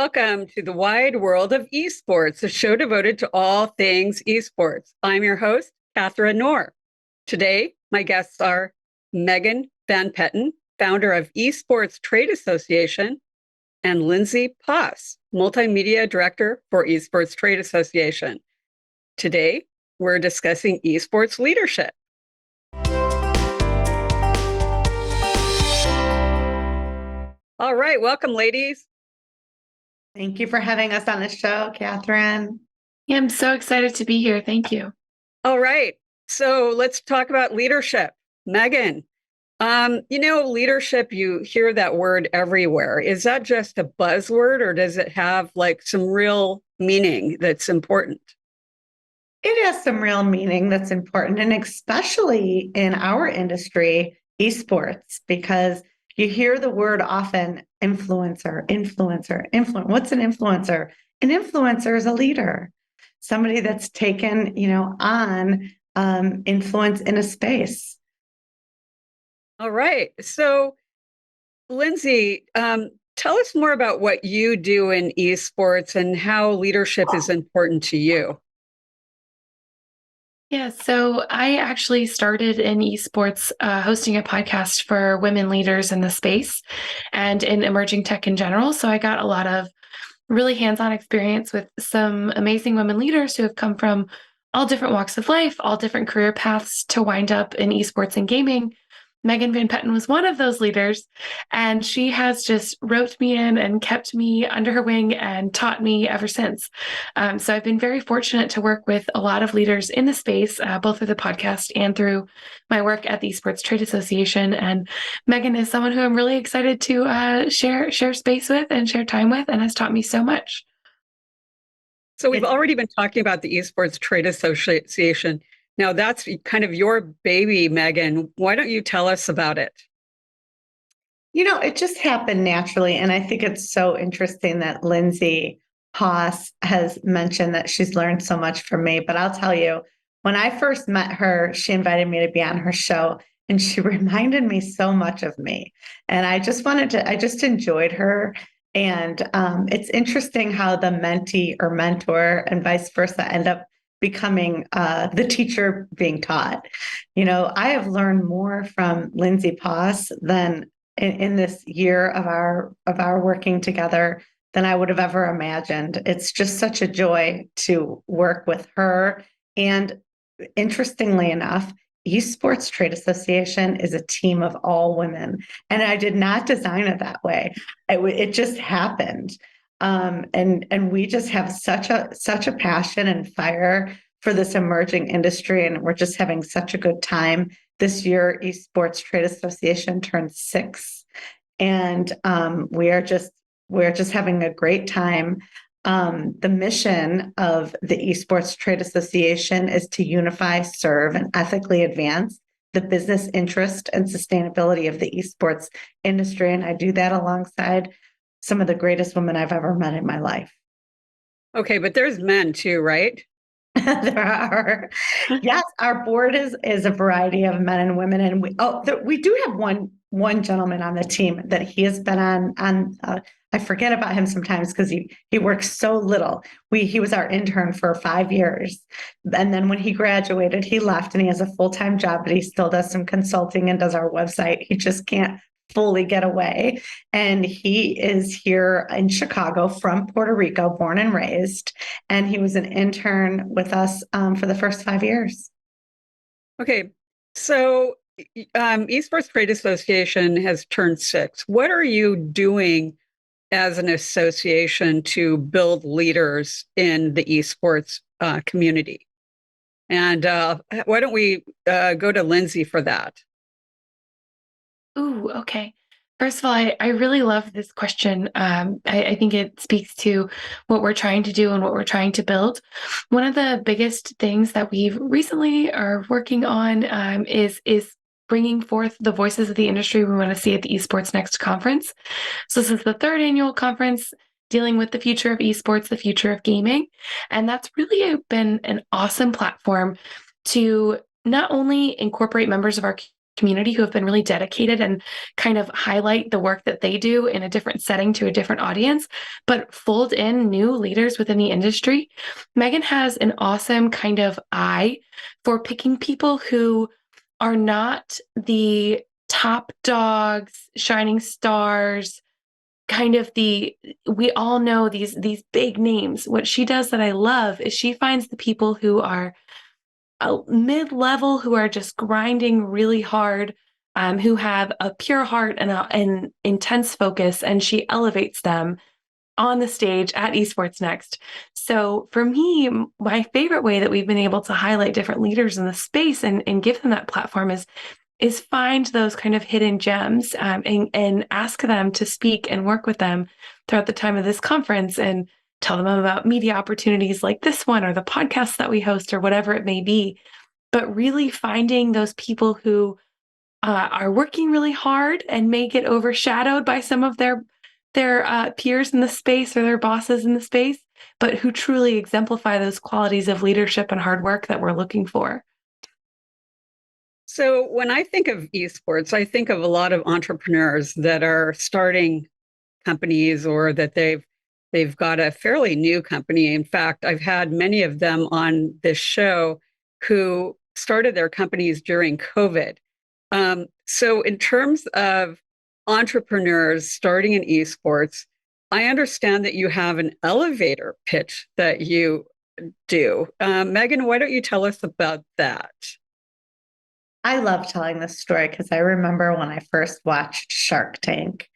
Welcome to the wide world of esports, a show devoted to all things esports. I'm your host, Katharine Nohr. Today, my guests are Megan Van Petten, founder of Esports Trade Association, and Lindsay Poss, multimedia director for Esports Trade Association. Today, we're discussing esports leadership. All right, welcome, ladies. Thank you for having us on the show, Katharine. Yeah, I'm so excited to be here. Thank you. All right. So let's talk about leadership. Megan, leadership, you hear that word everywhere. Is that just a buzzword or does it have like some real meaning that's important? It has some real meaning that's important, and especially in our industry, esports, because you hear the word often, influencer. What's an influencer? An influencer is a leader, somebody that's taken, on influence in a space. All right. So, Lindsay, tell us more about what you do in esports and how leadership is important to you. Yeah, so I actually started in esports hosting a podcast for women leaders in the space and in emerging tech in general. So I got a lot of really hands-on experience with some amazing women leaders who have come from all different walks of life, all different career paths to wind up in esports and gaming. Megan Van Petten was one of those leaders, and she has just roped me in and kept me under her wing and taught me ever since. So I've been very fortunate to work with a lot of leaders in the space, both through the podcast and through my work at the Esports Trade Association. And Megan is someone who I'm really excited to share space with and share time with, and has taught me so much. So we've already been talking about the Esports Trade Association. Now, that's kind of your baby, Megan. Why don't you tell us about it? It just happened naturally. And I think it's so interesting that Lindsay Poss has mentioned that she's learned so much from me. But I'll tell you, when I first met her, she invited me to be on her show, and she reminded me so much of me. And I just enjoyed her. And it's interesting how the mentee or mentor and vice versa end up becoming the teacher being taught. I have learned more from Lindsay Poss than in this year of our working together than I would have ever imagined. It's just such a joy to work with her. And interestingly enough, Esports Trade Association is a team of all women, and I did not design it that way. It just happened. And we just have such a passion and fire for this emerging industry, and we're just having such a good time. This year, Esports Trade Association turned 6, and we're just having a great time. The mission of the Esports Trade Association is to unify, serve, and ethically advance the business interest and sustainability of the esports industry, and I do that alongside some of the greatest women I've ever met in my life. Okay, but there's men too, right? There are. Yes, our board is a variety of men and women, and we do have one gentleman on the team that he has been on. I forget about him sometimes because he works so little. He was our intern for 5 years, and then when he graduated, he left, and he has a full-time job, but he still does some consulting and does our website. He just can't fully get away. And he is here in Chicago from Puerto Rico, born and raised. And he was an intern with us for the first 5 years. Okay. So Esports Trade Association has turned 6. What are you doing as an association to build leaders in the esports community? And why don't we go to Lindsay for that? Ooh, okay. First of all, I really love this question. I think it speaks to what we're trying to do and what we're trying to build. One of the biggest things that we've recently are working on is bringing forth the voices of the industry we want to see at the Esports Next conference. So this is the 3rd annual conference dealing with the future of esports, the future of gaming. And that's really been an awesome platform to not only incorporate members of our community who have been really dedicated and kind of highlight the work that they do in a different setting to a different audience, but fold in new leaders within the industry. Megan has an awesome kind of eye for picking people who are not the top dogs, shining stars, kind of we all know these big names. What she does that I love is she finds the people who are mid-level, who are just grinding really hard, who have a pure heart and an intense focus, and she elevates them on the stage at Esports Next. So for me, my favorite way that we've been able to highlight different leaders in the space and give them that platform is find those kind of hidden gems, and ask them to speak and work with them throughout the time of this conference and tell them about media opportunities like this one or the podcasts that we host or whatever it may be. But really finding those people who are working really hard and may get overshadowed by some of their peers in the space or their bosses in the space, but who truly exemplify those qualities of leadership and hard work that we're looking for. So when I think of esports, I think of a lot of entrepreneurs that are starting companies or that they've got a fairly new company. In fact, I've had many of them on this show who started their companies during COVID. So in terms of entrepreneurs starting in esports, I understand that you have an elevator pitch that you do. Megan, why don't you tell us about that? I love telling this story because I remember when I first watched Shark Tank.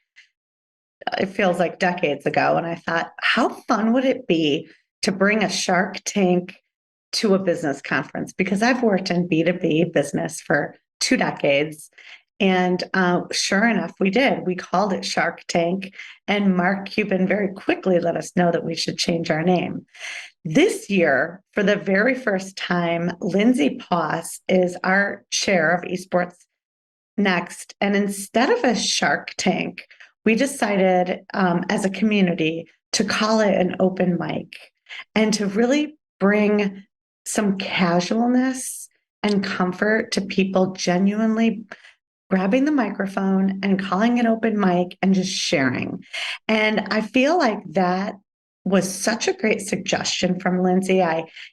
It feels like decades ago. And I thought, how fun would it be to bring a Shark Tank to a business conference? Because I've worked in B2B business for 2 decades. And sure enough, we did. We called it Shark Tank. And Mark Cuban very quickly let us know that we should change our name. This year, for the very first time, Lindsay is our chair of Esports Next. And instead of a Shark Tank, we decided as a community to call it an open mic and to really bring some casualness and comfort to people genuinely grabbing the microphone and calling it open mic and just sharing. And I feel like that was such a great suggestion from Lindsay.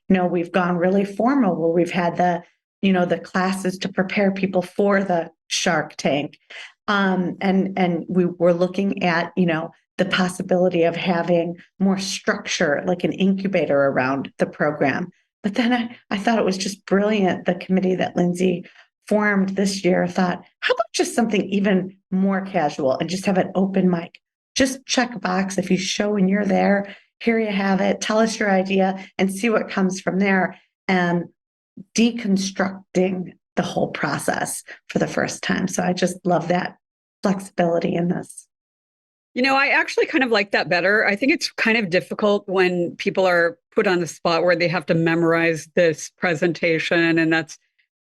We've gone really formal where we've had the classes to prepare people for the Shark Tank. And we were looking at, the possibility of having more structure, like an incubator around the program. But then I thought it was just brilliant. The committee that Lindsay formed this year thought, how about just something even more casual and just have an open mic? Just check a box. If you show and you're there, here you have it. Tell us your idea and see what comes from there. And deconstructing the whole process for the first time. So I just love that flexibility in this. I actually kind of like that better. I think it's kind of difficult when people are put on the spot where they have to memorize this presentation, and that's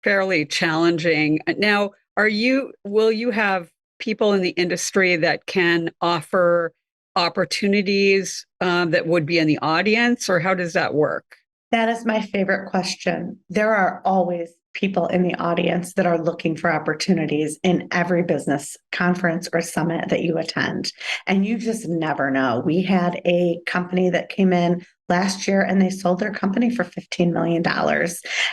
fairly challenging. Now, will you have people in the industry that can offer opportunities that would be in the audience, or how does that work? That is my favorite question. There are always people in the audience that are looking for opportunities in every business conference or summit that you attend. And you just never know. We had a company that came in last year and they sold their company for $15 million.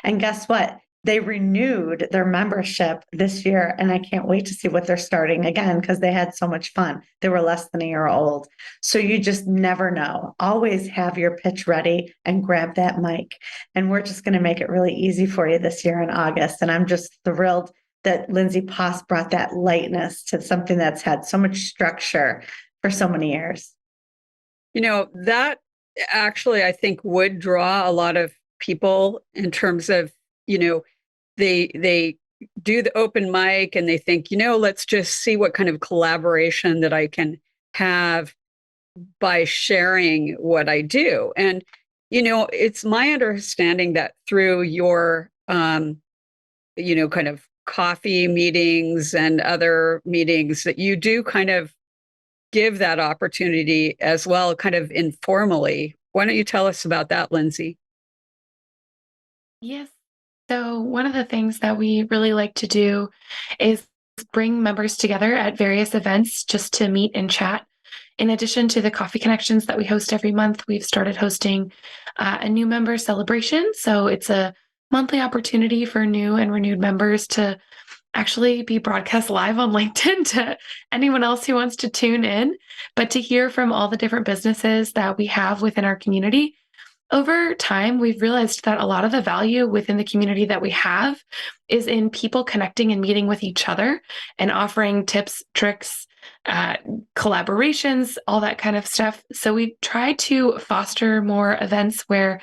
And guess what? They renewed their membership this year, and I can't wait to see what they're starting again because they had so much fun. They were less than a year old. So you just never know. Always have your pitch ready and grab that mic. And we're just going to make it really easy for you this year in August. And I'm just thrilled that Lindsay Poss brought that lightness to something that's had so much structure for so many years. That actually, I think, would draw a lot of people in terms of, they do the open mic and they think, let's just see what kind of collaboration that I can have by sharing what I do. And, it's my understanding that through your, kind of coffee meetings and other meetings that you do kind of give that opportunity as well, kind of informally. Why don't you tell us about that, Lindsay? Yes. So one of the things that we really like to do is bring members together at various events just to meet and chat. In addition to the coffee connections that we host every month, we've started hosting a new member celebration. So it's a monthly opportunity for new and renewed members to actually be broadcast live on LinkedIn to anyone else who wants to tune in, but to hear from all the different businesses that we have within our community. Over time, we've realized that a lot of the value within the community that we have is in people connecting and meeting with each other and offering tips, tricks, collaborations, all that kind of stuff. So we try to foster more events where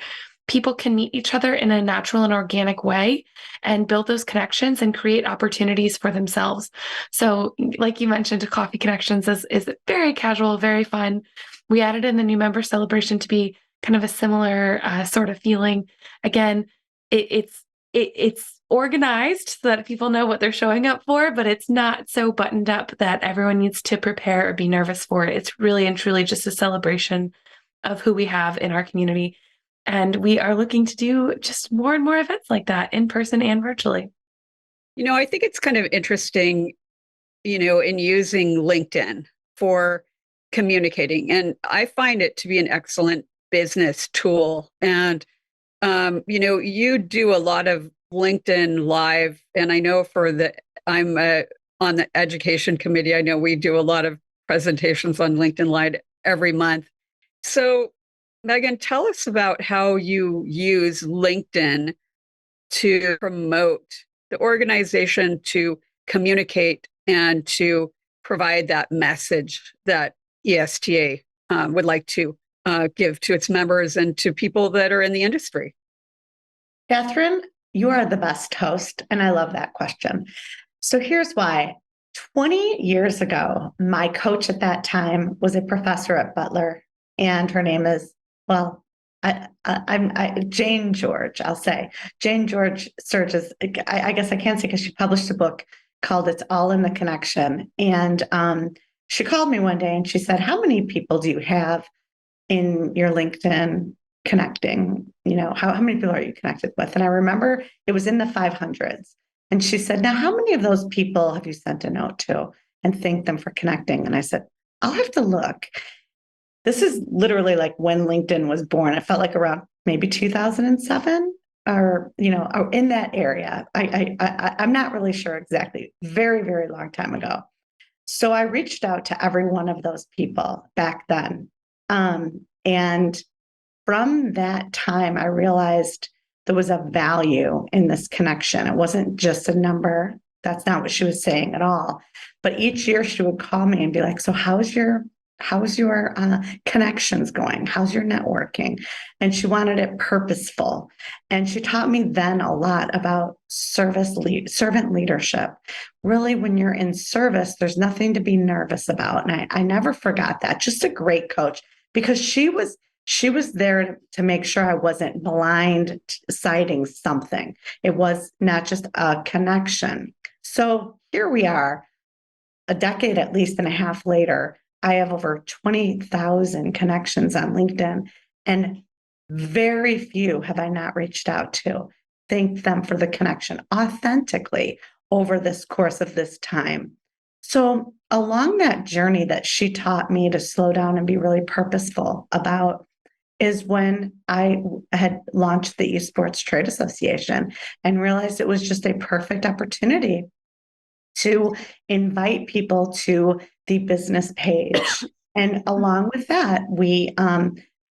people can meet each other in a natural and organic way and build those connections and create opportunities for themselves. So, like you mentioned, Coffee Connections is very casual, very fun. We added in the new member celebration to be kind of a similar sort of feeling. Again, it's organized so that people know what they're showing up for, but it's not so buttoned up that everyone needs to prepare or be nervous for it. It's really and truly just a celebration of who we have in our community. And we are looking to do just more and more events like that in person and virtually. I think it's kind of interesting, in using LinkedIn for communicating. And I find it to be an excellent business tool. And, you do a lot of LinkedIn Live. And I know I'm on the education committee. I know we do a lot of presentations on LinkedIn Live every month. So, Megan, tell us about how you use LinkedIn to promote the organization, to communicate, and to provide that message that ESTA would like to give to its members and to people that are in the industry. Katharine, you are the best host, and I love that question. So here's why. 20 years ago, my coach at that time was a professor at Butler, and her name is, Jane George, I'll say. Jane George Sturgis, I guess I can't say because she published a book called It's All in the Connection. And she called me one day and she said, how many people do you have in your LinkedIn connecting? How many people are you connected with? And I remember it was in the 500s. And she said, now, how many of those people have you sent a note to and thanked them for connecting? And I said, I'll have to look. This is literally like when LinkedIn was born. It felt like around maybe 2007 or in that area. I'm not really sure exactly. Very, very long time ago. So I reached out to every one of those people back then. And from that time, I realized there was a value in this connection. It wasn't just a number. That's not what she was saying at all. But each year she would call me and be like, so how's your connections going? How's your networking? And she wanted it purposeful. And she taught me then a lot about servant leadership. Really, when you're in service, there's nothing to be nervous about. And I never forgot that. Just a great coach, because she was there to make sure I wasn't blind citing something. It was not just a connection. So here we are, a decade at least and a half later. I have over 20,000 connections on LinkedIn, and very few have I not reached out to. Thank them for the connection authentically over this course of this time. So along that journey that she taught me to slow down and be really purposeful about is when I had launched the Esports Trade Association and realized it was just a perfect opportunity to invite people to the business page. And along with that, we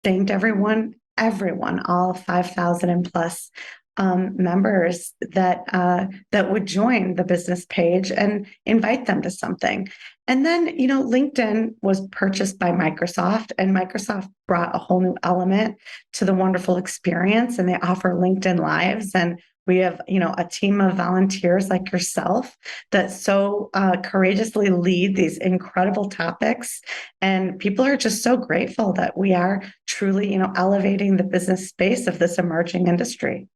thanked everyone, all 5,000 and plus members that would join the business page and invite them to something. And then, LinkedIn was purchased by Microsoft, and Microsoft brought a whole new element to the wonderful experience, and they offer LinkedIn Lives. And we have, a team of volunteers like yourself that so courageously lead these incredible topics. And people are just so grateful that we are truly, elevating the business space of this emerging industry.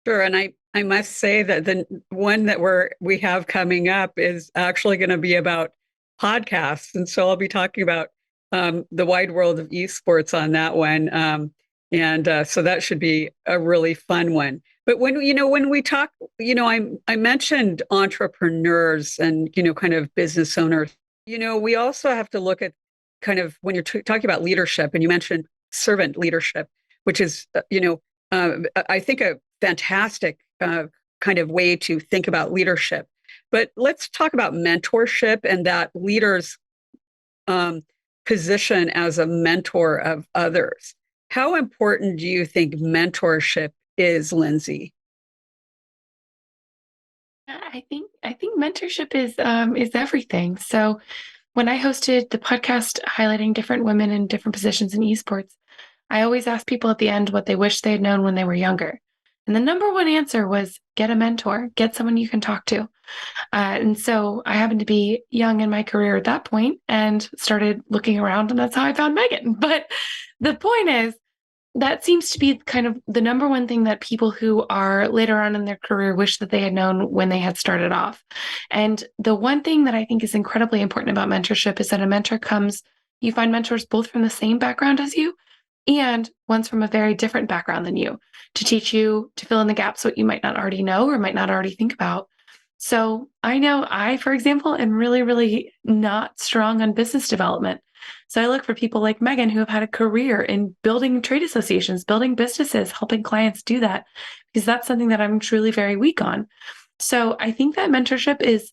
Sure. And I must say that the one that we have coming up is actually going to be about podcasts. And so I'll be talking about the wide world of esports on that one. And so that should be a really fun one. But But when we talk, I mentioned entrepreneurs and, kind of business owners. We also have to look at kind of when you're talking about leadership, and you mentioned servant leadership, which is, I think a fantastic kind of way to think about leadership. But let's talk about mentorship and that leader's position as a mentor of others. How important do you think mentorship is, Lindsay? I think mentorship is everything. So when I hosted the podcast highlighting different women in different positions in esports, I always ask people at the end what they wish they had known when they were younger. And the number one answer was get a mentor, get someone you can talk to. And so I happened to be young in my career at that point and started looking around, and that's how I found Megan. But the point is, that seems to be kind of the number one thing that people who are later on in their career wish that they had known when they had started off. And the one thing that I think is incredibly important about mentorship is that a mentor you find mentors both from the same background as you and one's from a very different background than you to teach you to fill in the gaps what you might not already know or might not already think about. So I know for example, am really, really not strong on business development. So I look for people like Megan who have had a career in building trade associations, building businesses, helping clients do that, because that's something that I'm truly very weak on. So I think that mentorship is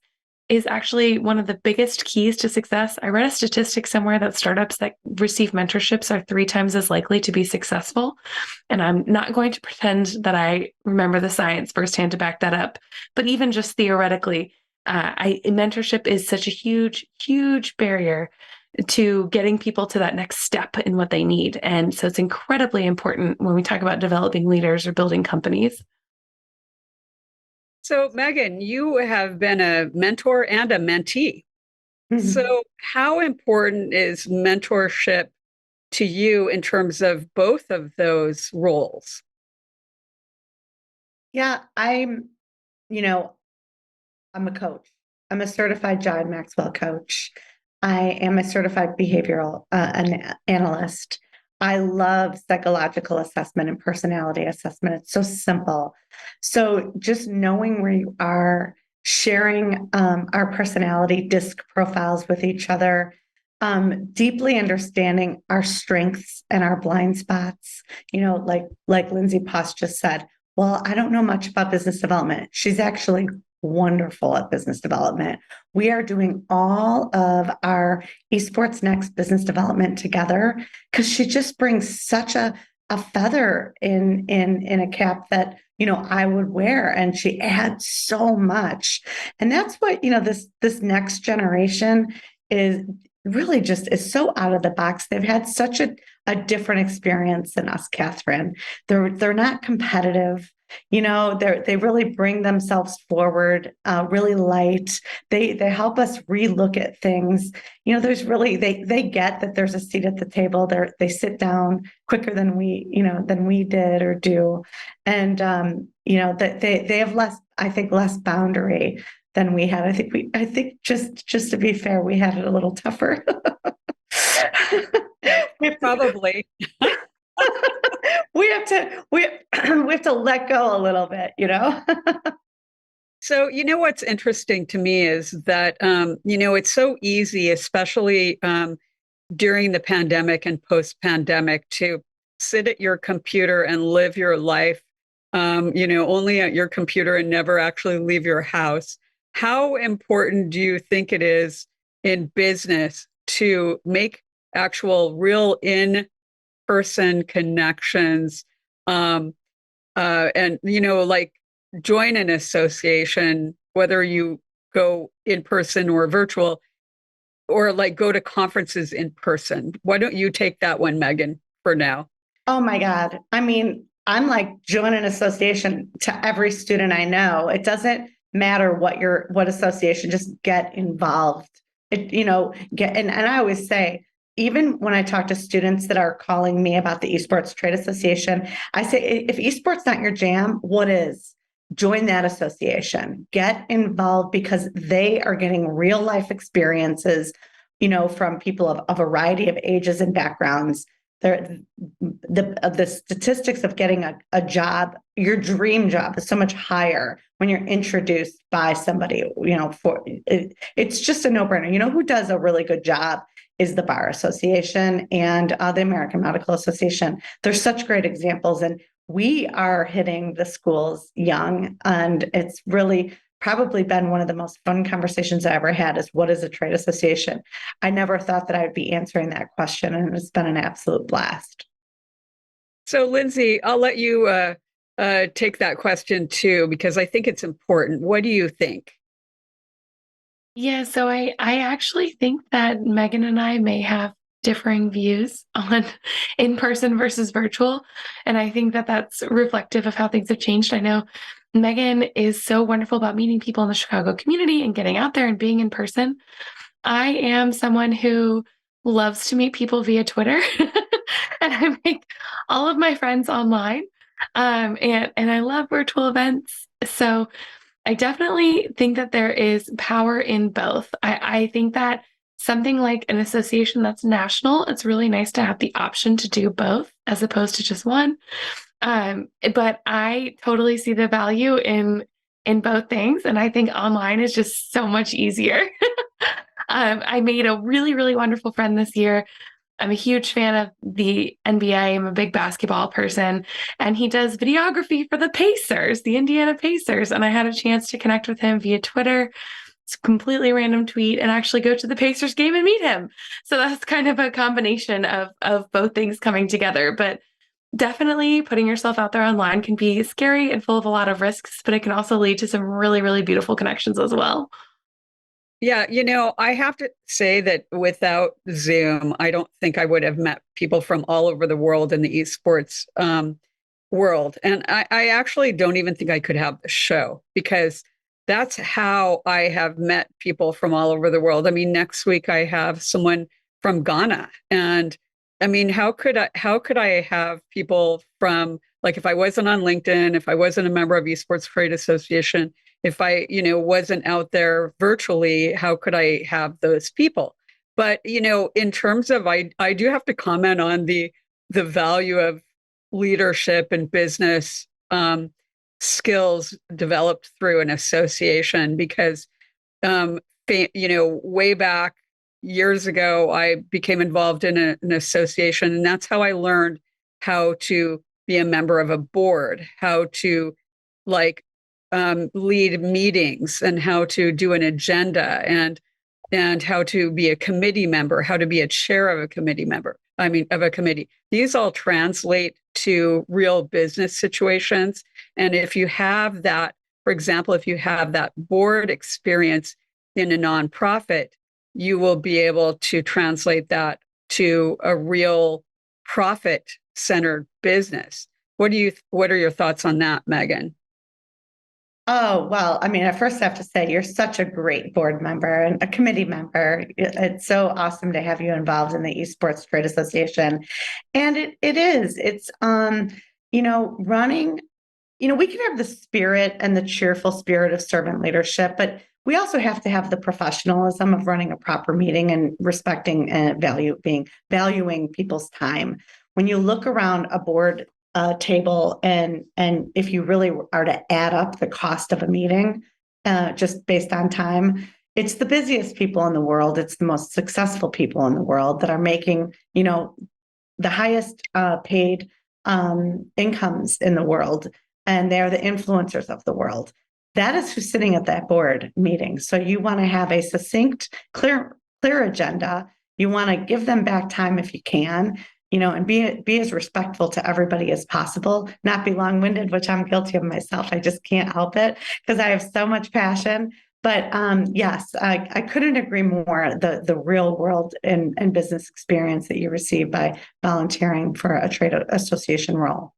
actually one of the biggest keys to success. I read a statistic somewhere that startups that receive mentorships are 3 times as likely to be successful. And I'm not going to pretend that I remember the science firsthand to back that up. But even just theoretically, mentorship is such a huge, huge barrier to getting people to that next step in what they need. And so it's incredibly important when we talk about developing leaders or building companies. So, Megan, you have been a mentor and a mentee. Mm-hmm. So, how important is mentorship to you in terms of both of those roles? Yeah, I'm a coach. I'm a certified John Maxwell coach. I am a certified behavioral analyst. I love psychological assessment and personality assessment. It's so simple. So just knowing where you are, sharing our personality disc profiles with each other, deeply understanding our strengths and our blind spots. Like Lindsay Post just said, well, I don't know much about business development. She's actually wonderful at business development. We are doing all of our Esports Next business development together because she just brings such a feather in a cap that I would wear, and she adds so much. And that's what this next generation is really just is so out of the box. They've had such a different experience than us, Katharine. They're not competitive. They really bring themselves forward, really light. They help us relook at things. There's really, they get that there's a seat at the table. They sit down quicker than we did or do. And, that they have less boundary than we had. I think just to be fair, we had it a little tougher. Probably. we have to let go a little bit, So, what's interesting to me is that, it's so easy, especially during the pandemic and post-pandemic, to sit at your computer and live your life, only at your computer and never actually leave your house. How important do you think it is in business to make actual real in-person connections, and like join an association, whether you go in person or virtual, or like go to conferences in person? Why don't you take that one, Megan, for now? Oh my God. I mean, I'm like join an association to every student I know. It doesn't matter what association, just get involved. And I always say, even when I talk to students that are calling me about the Esports Trade Association, I say, if esports not your jam, what is? Join that association, get involved, because they are getting real life experiences, from people of a variety of ages and backgrounds. the statistics of getting a job, your dream job, is so much higher when you're introduced by somebody, it's just a no-brainer. You know who does a really good job is the Bar Association and the American Medical Association. There's such great examples, and we are hitting the schools young, and it's really probably been one of the most fun conversations I ever had is, what is a trade association? I never thought that I would be answering that question, and it's been an absolute blast. So, Lindsay, I'll let you take that question too, because I think it's important. What do you think? Yeah, so I actually think that Megan and I may have differing views on in-person versus virtual. And I think that that's reflective of how things have changed. I know Megan is so wonderful about meeting people in the Chicago community and getting out there and being in person. I am someone who loves to meet people via Twitter, and I make all of my friends online. And I love virtual events. So I definitely think that there is power in both. I think that something like an association that's national, it's really nice to have the option to do both as opposed to just one. But I totally see the value in both things, and I think online is just so much easier. I made a really, really wonderful friend this year. I'm a huge fan of the NBA. I'm a big basketball person, and he does videography for the Pacers, the Indiana Pacers. And I had a chance to connect with him via Twitter. It's a completely random tweet, and actually go to the Pacers game and meet him. So that's kind of a combination of both things coming together. But definitely putting yourself out there online can be scary and full of a lot of risks, but it can also lead to some really, really beautiful connections as well. Yeah, I have to say that without Zoom, I don't think I would have met people from all over the world in the esports world. And I actually don't even think I could have the show, because that's how I have met people from all over the world. I mean, next week I have someone from Ghana. And I mean, how could I have people from, like, if I wasn't on LinkedIn, if I wasn't a member of Esports Trade Association, if I, wasn't out there virtually, how could I have those people? But, in terms of, I do have to comment on the value of leadership and business skills developed through an association, because, way back years ago, I became involved in an association, and that's how I learned how to be a member of a board, how to, like, lead meetings, and how to do an agenda, and how to be a committee member, how to be a chair of a committee member. I mean, of a committee. These all translate to real business situations. And if you have that, for example, if you have that board experience in a nonprofit, you will be able to translate that to a real profit-centered business. What are your thoughts on that, Megan? Oh, well, I mean, I first have to say you're such a great board member and a committee member. It's so awesome to have you involved in the Esports Trade Association. And it's running, we can have the spirit and the cheerful spirit of servant leadership, but we also have to have the professionalism of running a proper meeting and respecting and valuing people's time. When you look around a board table, and if you really are to add up the cost of a meeting, just based on time, it's the busiest people in the world. It's the most successful people in the world that are making, the highest paid incomes in the world, and they're the influencers of the world. That is who's sitting at that board meeting. So you want to have a succinct, clear agenda. You want to give them back time if you can, and be as respectful to everybody as possible, not be long-winded, which I'm guilty of myself. I just can't help it because I have so much passion. But yes, I couldn't agree more. The real world and business experience that you receive by volunteering for a trade association role.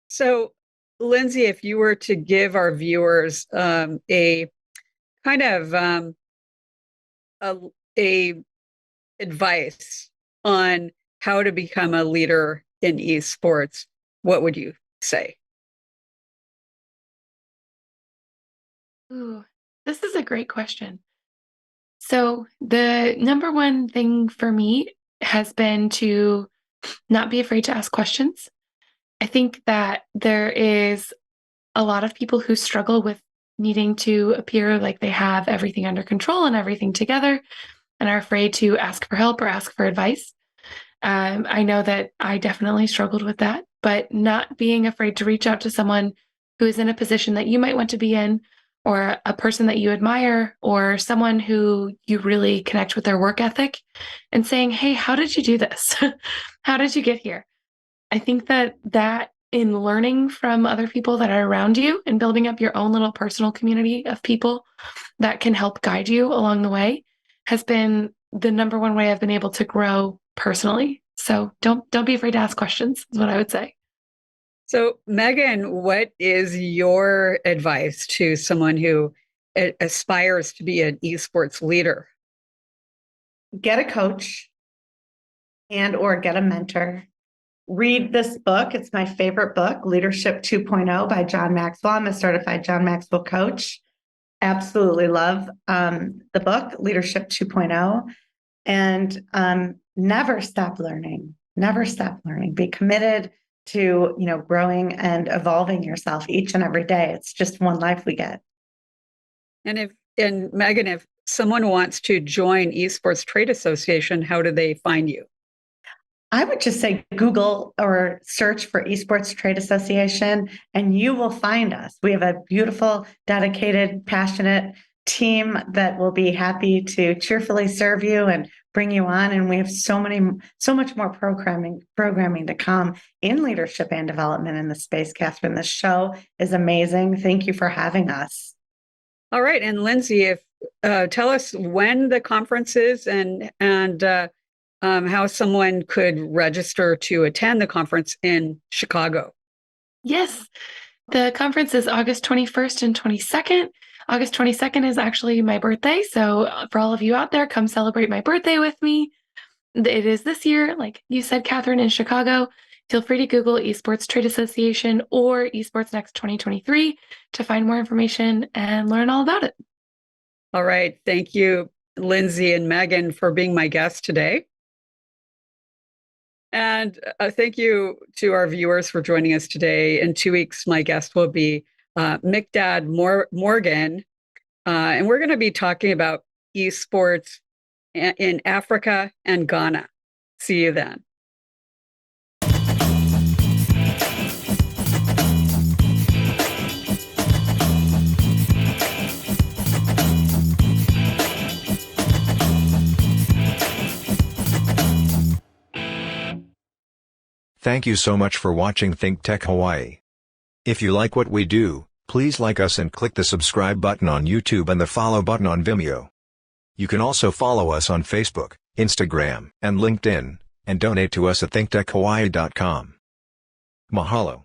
So, Lindsay, if you were to give our viewers a kind of a advice on how to become a leader in esports, what would you say? Ooh, this is a great question. So the number one thing for me has been to not be afraid to ask questions. I think that there is a lot of people who struggle with needing to appear like they have everything under control and everything together and are afraid to ask for help or ask for advice. I know that I definitely struggled with that, but not being afraid to reach out to someone who is in a position that you might want to be in, or a person that you admire, or someone who you really connect with their work ethic, and saying, hey, how did you do this? How did you get here? I think that in learning from other people that are around you and building up your own little personal community of people that can help guide you along the way has been the number one way I've been able to grow personally. So don't be afraid to ask questions, is what I would say. So, Megan, what is your advice to someone who aspires to be an esports leader? Get a coach and or get a mentor. Read this book. It's my favorite book, Leadership 2.0 by John Maxwell. I'm a certified John Maxwell coach. Absolutely love the book, Leadership 2.0. And never stop learning. Never stop learning. Be committed to, growing and evolving yourself each and every day. It's just one life we get. And Megan, if someone wants to join Esports Trade Association, how do they find you? I would just say Google or search for Esports Trade Association, and you will find us. We have a beautiful, dedicated, passionate team that will be happy to cheerfully serve you and bring you on. And we have so much more programming to come in leadership and development in the space, Katharine. This show is amazing. Thank you for having us. All right. And Lindsay, tell us when the conference is and how someone could register to attend the conference in Chicago. Yes, the conference is August 21st and 22nd. August 22nd is actually my birthday. So for all of you out there, come celebrate my birthday with me. It is this year, like you said, Katharine, in Chicago. Feel free to Google Esports Trade Association or Esports Next 2023 to find more information and learn all about it. All right. Thank you, Lindsay and Megan, for being my guests today. And thank you to our viewers for joining us today. In 2 weeks, my guest will be Mikdad Morgan, and we're going to be talking about esports in Africa and Ghana. See you then. Thank you so much for watching ThinkTech Hawaii. If you like what we do, please like us and click the subscribe button on YouTube and the follow button on Vimeo. You can also follow us on Facebook, Instagram, and LinkedIn, and donate to us at thinktechhawaii.com. Mahalo.